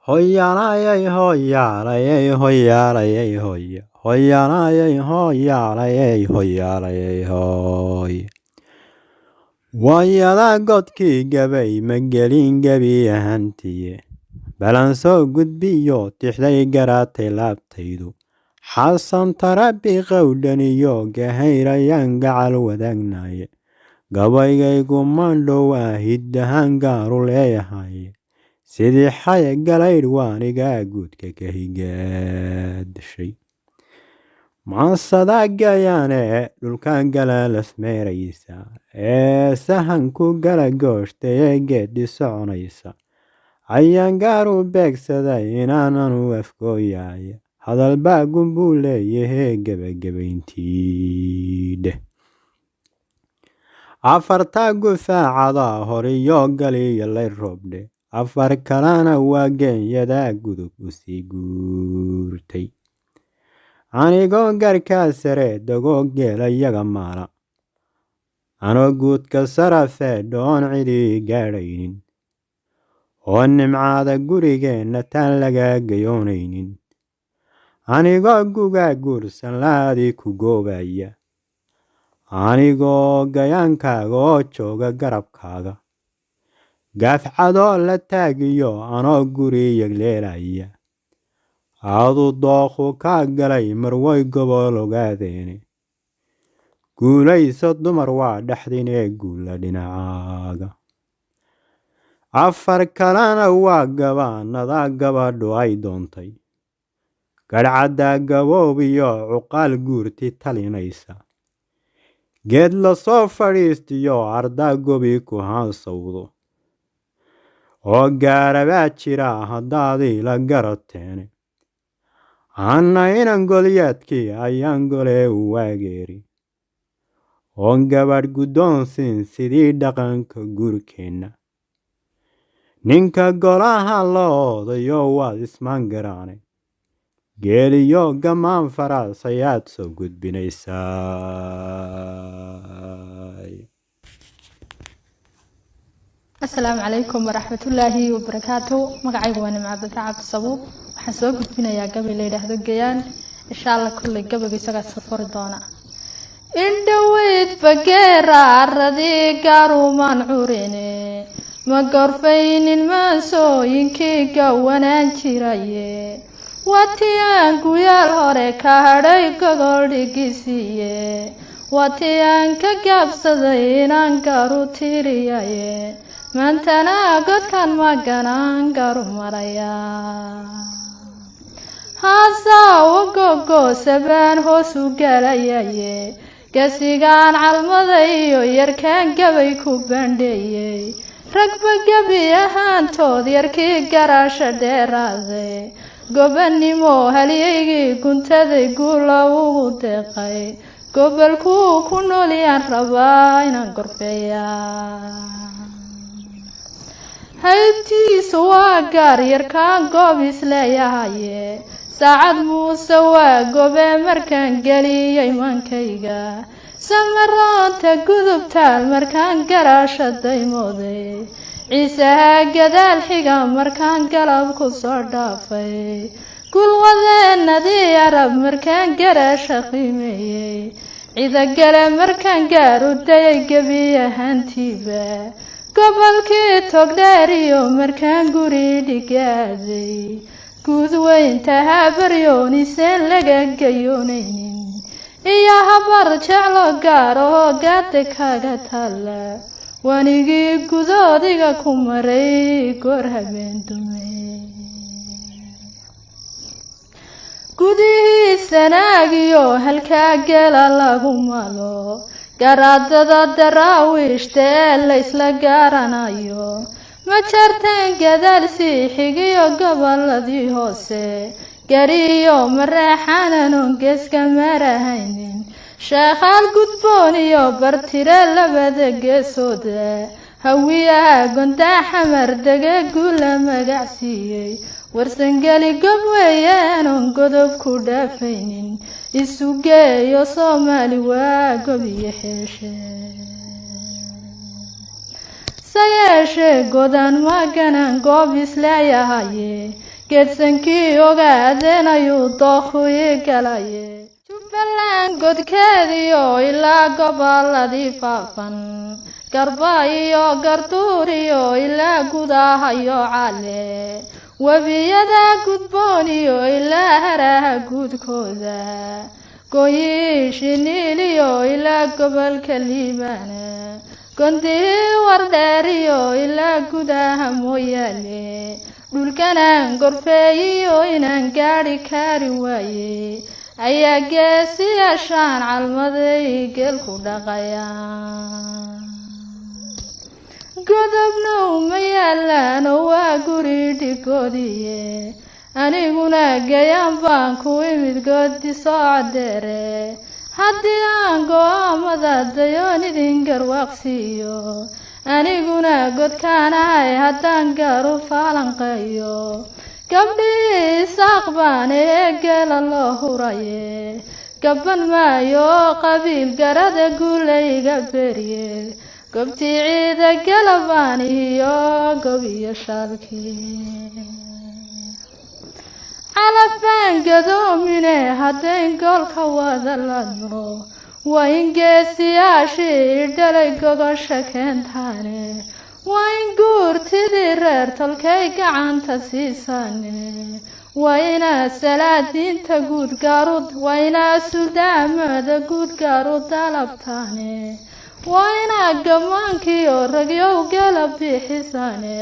Hoyaalay hoyaalay hoyaalay hoy hoyaalay hoyaalay hoyaalay hoy wayada godkii gabay magelin gabi ahantiye balan soo gudbiyo tixday garaatay laabtaydu xasan tarabi qowdhaniyo gahayrayaan gacal wadaagnaye gabaygaygu mandhow hiddahan gaaru leeyahay sidii xaya galaydh waanigaa guudka ka higaadashay maansadaa gayaane dhulkan gala lasmeeraysa sahanku gala gooshta geedhi soconaysa ayaan gaaru beegsaday inaananu afgooyaaya hadalbaa gunbuu leeyahee gebagabayntii dheh afartaa gufaacada horiyo galiyo lay roobdhe afar kalena waa geenyadaa gudub u sii guurtay anigoo garkaa sare dagoo geelayaga maala anoo guudka sarafee dhoon cidii gaadhaynin oo nimcaada gurigeenna taan lagaa gayoonaynin anigoo gugaa guursan laadii ku goobaya anigoo gayaankaaga oo jooga garabkaaga gaafcadoo la taagiyo anoo guri yagleelaya aadu dooqu kaa galay marway gobol ogaadeene guulayso dumar waa dhexdinee guula dhinacaaga afar kalena waa gabaanadaa gabadhu ay doontay gadhcaddaa gaboobiyo cuqaal guurti talinaysa geed la soo fadhiistiyo ardaa gobi ku haansawdo oo gaarabaa jira haddaadii la garateene anna inan golyaadkii ayaan golee u waageeri oon gabadh guddoonsiin sidii dhaqanka guurkeenna ninka golaha la oodayo waad ismaan garaane geeliyo gammaan faraas ayaad soo gudbinaysaa. السلام عليكم ورحمة الله وبركاته مقعي وانا مع بتعب الصبوب وحسوق بنا يا قبل ليلة هذا الجيان إن شاء الله كل قبل بيسقى سفر دونا إن دويت فقيرة الرذي قارو منعوريني ما قرفين الماسو ينكي قوانا جيراي واتيان قويا الهوريكا هاري قغولي قيسيي واتيان كقابسدين انقارو تيرياي maantana godkan maganaan garu maraya haasaa u gogoosabaan hoos u galayaye gasigaan calmaday iyo yarkaan gabay ku bandheeyey ragba gebi ahaantood yarkii garaasha dheeraaday gobannimo halyaygii guntaday guula ugu deeqay gobolkuu ku noolyaan rabaa inaan gorfeeyaa haybtiisu waa gaar yarkaan goob isleeyahaye saacad muuse waa gobe markaan geliyay mankayga samaraanta gudubtaal markaan garaasha daymooday ciisaha gadaal xiga markaan galab ku soo dhaafay gulwadeenadii arab markaan garaasha qiimeeyey cidagale markaan gaaru dayay gebi ahaantiiba gobolkii togdheeriyo markaan guri dhigaaday guud weynta habaryooniiseen laga gayoonaynin iyo habar jeclo gaar oo gaada kaga taalla wanigii gudoodiga ku maray goor habeen dumay gudihii sanaagiyo halkaa gela lagu malo garaadada daraawiishta ee laysla gaaranayo ma jartaan gadaal sii xigiyo goboladii hoose gariyo mareexananon geeska marahaynin sheekhaal gudboon iyo bartire labada geesooda hawiyaha gondaa xamar dege guula magacsiiyey warsangeli gob weeyaanon godob ku dhaafaynin isugeeyo soomaali waa gob iyo xeeshe sayeeshe godan maganan goob isleeyahaye geedsankii ogaadeen ayuu dookhii galaye jubbaland godkeediyo ilaa gobolladii faafan garba iyo garduur iyo ilaa gudahayo cale webiyada gudboon iyo ilaa haraha guudkooda gooyishi niil iyo ilaa gobolka liibaana gondii wardheer iyo ilaa gudaha mooyaane dhulkanaan gorfeeyiyo inaan gaadhi kari waaye ayaa geesiyaashaan calmaday geelku dhaqayaan godobna uma yaalaan oo waa guri dhigoodiye aniguna gayaan baan ku imid goodi soo cadeere haddii aan go'aamada dayoon idin garwaaqsiiyo aniguna godkaanahay haddaan gaaru faalanqeeyo gabdhii isaaq baan ee geela loo huraye gabban maayo qabiil garada guulayga beriye gobtii ciida galabaan iyo gob iyo shaalkii calafbaan gadoomine haddayn goolka wada ladno waa in geesiyaashii dhalay gogosha keentaane waa in guurtidii reer tolkay gacanta siisaane waa inaa salaadiinta guud gaarud waa inaa suldaamada guud gaarud dalabtaane waa inaa gamaankii oo ragyow gala bixisaane